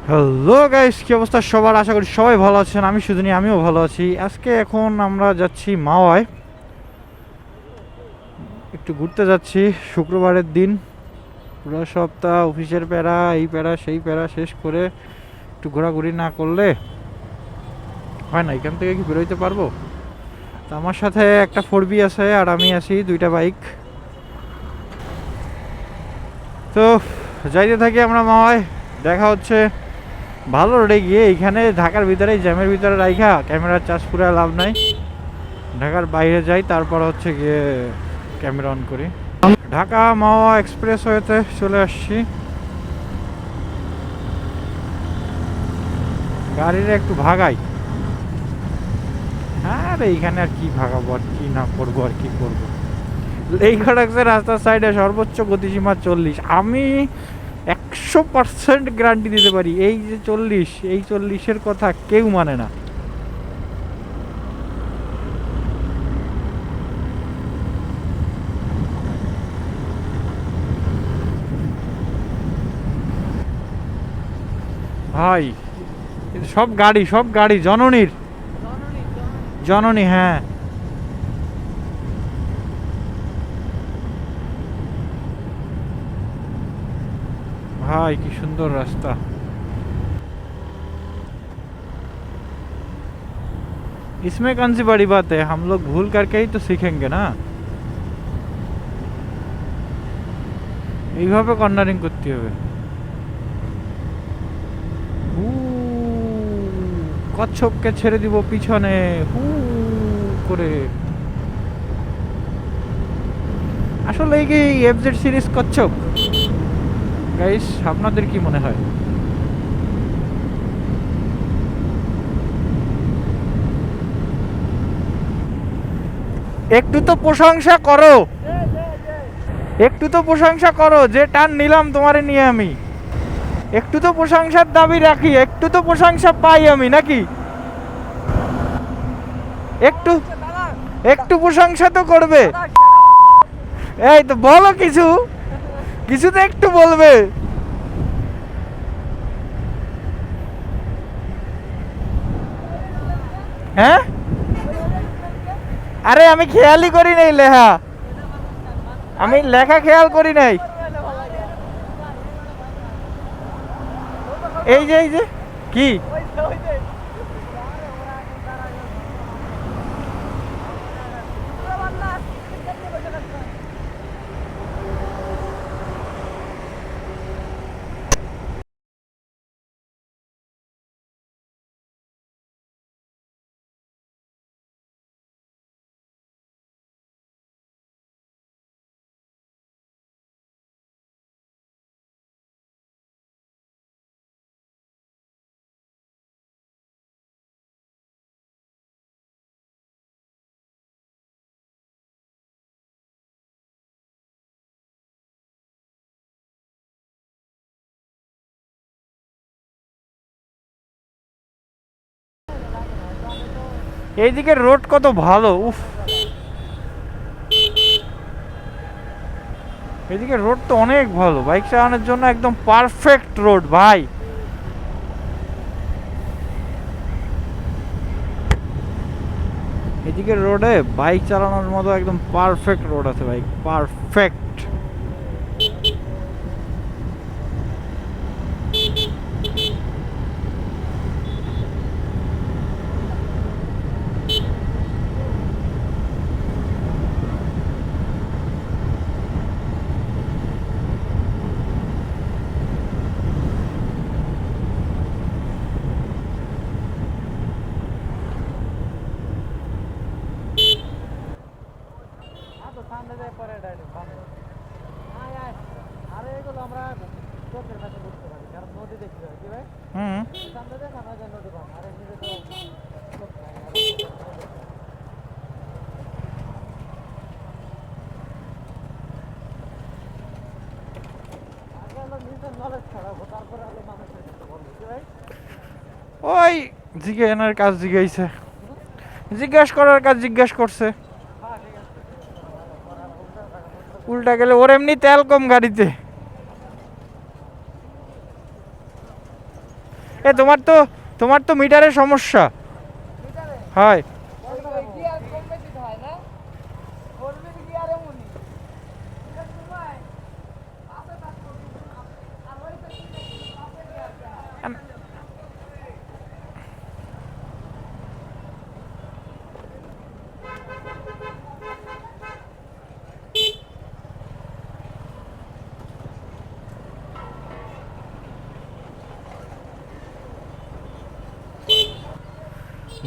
Hello guys, কি অবস্থা সবার? আশা করি সবাই ভালো আছেন। আমি শুধু নিয়ে আমিও ভালো আছি। আজকে এখন আমরা যাচ্ছি মাওয়ায়, একটু ঘুরতে যাচ্ছি। শুক্রবারের দিন, পুরো সপ্তাহ অফিসের প্যারা, এই প্যারা সেই প্যারা শেষ করে একটু ঘোরাঘুরি না করলে হয় না। এখান থেকে কি বেরোইতে পারবো? তো আমার সাথে একটা 4B আছে আর আমি আছি, দুইটা বাইক। তো যাইতে থাকি আমরা মাওয়ায়। দেখা হচ্ছে ভালো রোডে গিয়ে। এইখানে ঢাকার ভিতরে জ্যামের ভিতরে রাইখা ক্যামেরার চার্জ পুরা লাভ নাই। ঢাকার বাইরে যাই, তারপর হচ্ছে গিয়ে ক্যামেরা অন করি। ঢাকা মাওয়া এক্সপ্রেসওয়েতে চলে আসছি। গাড়িটা একটু ভাগাই। আর এইখানে আর কি ভাগাবো, আর কি না করবো, আর কি করবো। এই খড়াকছে রাস্তার সাইডে সর্বোচ্চ গতিসীমা 40। আমি 100% গ্যারান্টি দিতে পারি এই যে 40, এই 40-এর কথা কেউ মানে না। ভাই সব গাড়ি জননীর। জননী, হ্যাঁ। ভাই কি সুন্দর রাস্তা। इसमें कौन सी बड़ी बात है, हम लोग भूल करके ही तो सीखेंगे ना। এইভাবে কর্নারিং করতে হবে। হু, কচ্ছপকে ছেড়ে দিব পিছনে, হু করে। আসলে কি এফজেড সিরিজ কচ্ছপ? গাইস, আপনাদের কি মনে হয়? একটু তো প্রশংসা করো, একটু তো প্রশংসা করো। যে টান নিলাম তোমারে নিয়ে আমি, একটু তো প্রশংসার দাবি রাখি, একটু তো প্রশংসা পাই আমি নাকি? একটু একটু প্রশংসা তো করবে। এই তো বলো কিছু, কিছু তো একটু বলবে। হ্যাঁ, আরে আমি খেয়ালই করি নাই লেখা, আমি লেখা খেয়াল করি নাই। এই যে কি এইদিকে রোড কত ভালো, উফ। এদিকে রোড তো অনেক ভালো, বাইক চালানোর জন্য একদম পারফেক্ট রোড ভাই। এদিকে রোডে বাইক চালানোর মতো একদম পারফেক্ট রোড আছে ভাই, পারফেক্ট। হুম। ওই জিজ্ঞাসার কাজ জিজ্ঞাসা, জিজ্ঞাসা করার কাজ জিজ্ঞাসা করছে। উল্টা গেলে ওর এমনি তেল কম গাড়িতে। এ তোমার তো মিটারের সমস্যা হয়।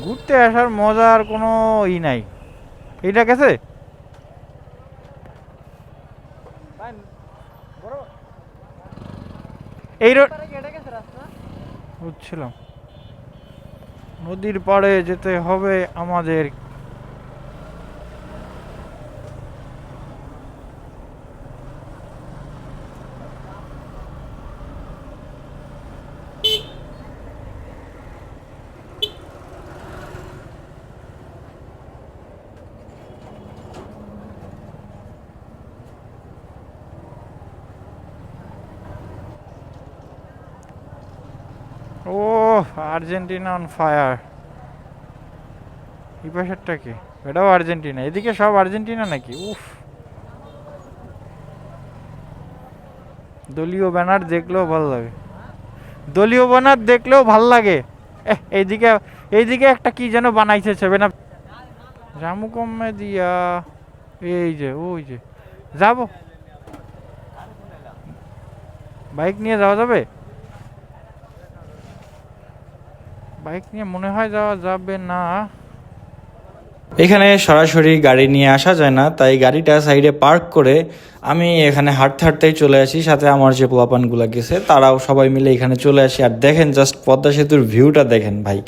ঘুরতে আসার মজার কোনো নাই। এইটা গেছে এই বুঝছিলাম নদীর পাড়ে যেতে হবে আমাদের। ও আর্জেন্টিনা অন ফায়ার। এই পাশেরটা কি? এটাও আর্জেন্টিনা, এদিকে সব আর্জেন্টিনা নাকি? উফ, দলীয় ব্যানার দেখলেও ভালো লাগে, দলীয় ব্যানার দেখলেও ভাল লাগে। এইদিকে এইদিকে একটা কি যেন বানাইছে সেভেন আপ জামু কমে দিয়া। এই যে ওই যে যাব, বাইক নিয়ে যাওয়া যাবে? বাইক নিয়ে মনে হয় যাওয়া যাবে না। এখানে সরাসরি গাড়ি নিয়ে আসা যায় না, তাই গাড়িটা সাইডে পার্ক করে আমি এখানে হাঁটতে হাঁটতেই চলে আসি। সাথে আমার যে পোলাপানগুলো গেছে তারাও সবাই মিলে এখানে চলে আসি। আর দেখেন জাস্ট পদ্মা সেতুর ভিউটা দেখেন ভাই,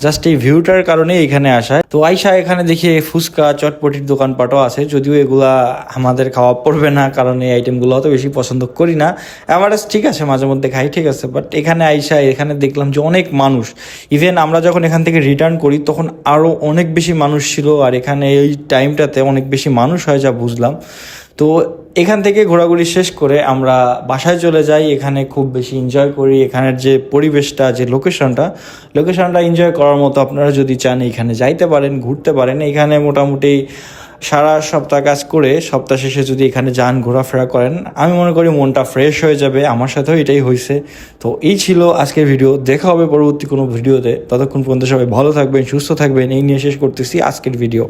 জাস্ট এই ভিউটার কারণে এখানে আসায়। তো আইসা এখানে দেখি ফুচকা চটপটির দোকানপাটও আছে, যদিও এগুলা আমাদের খাওয়া পড়বে না, কারণ এই আইটেমগুলো অত বেশি পছন্দ করি না। অ্যাভারেজ ঠিক আছে, মাঝে মধ্যে খাই, ঠিক আছে, বাট এখানে আইসা এখানে দেখলাম যে অনেক মানুষ। ইভেন আমরা যখন এখান থেকে রিটার্ন করি তখন আরও অনেক বেশি মানুষ ছিল। আর এখানে এই টাইমটাতে অনেক বেশি মানুষ হয় যা বুঝলাম। তো এখান থেকে ঘোরাঘুরি শেষ করে আমরা বাসায় চলে যাই। এখানে খুব বেশি এনজয় করি, এখানের যে পরিবেশটা, যে লোকেশনটা এনজয় করার মতো। আপনারা যদি চান এখানে যাইতে পারেন, ঘুরতে পারেন। এখানে মোটামুটি সারা সপ্তাহ কাজ করে সপ্তাহ শেষে যদি এখানে যান, ঘোরাফেরা করেন, আমি মনে করি মনটা ফ্রেশ হয়ে যাবে। আমার সাথেও এটাই হয়েছে। তো এই ছিল আজকের ভিডিও, দেখা হবে পরবর্তী কোনো ভিডিওতে। ততক্ষণ পর্যন্ত সবাই ভালো থাকবেন, সুস্থ থাকবেন, এই নিয়ে শেষ করতেছি আজকের ভিডিও।